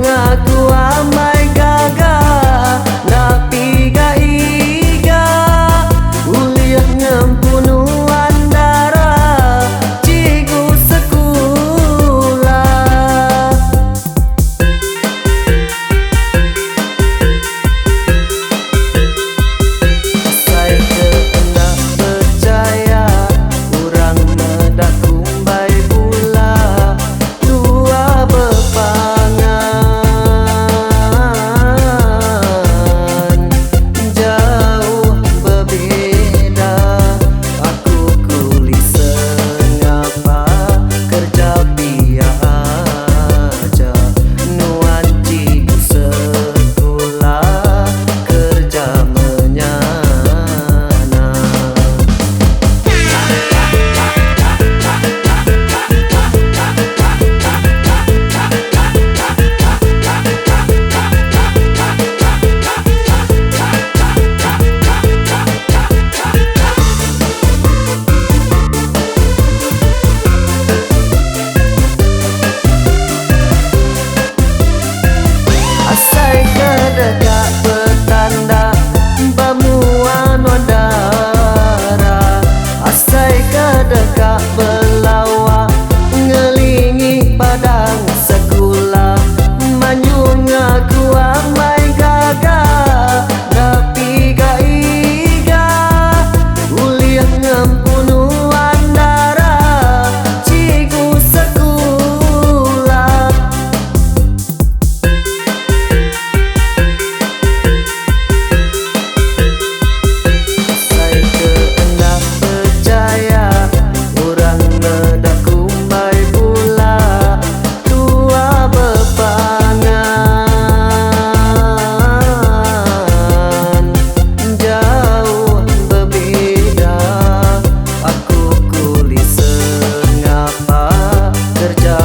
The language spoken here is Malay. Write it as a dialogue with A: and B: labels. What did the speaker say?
A: ngaku amai gagah napi ga iga uliah ngempunuan darah cigu sekolah saya kena percaya urang medak kumbai pula dua bepangan jauh berbeda aku kulis sengapa kerja biar aja nuan cigu sekolah kerja menyana. Asai kedekak petanda bamuan wadara asai kedekak belawa ngelingi padang sekolah manyung ngaku amai gagah tapi ga iga uliah ngempunuan darah cigu sekolah. Saya kena percaya urang medak kumbai pula dua bepangan jauh berbeda aku kulis sengapa kerja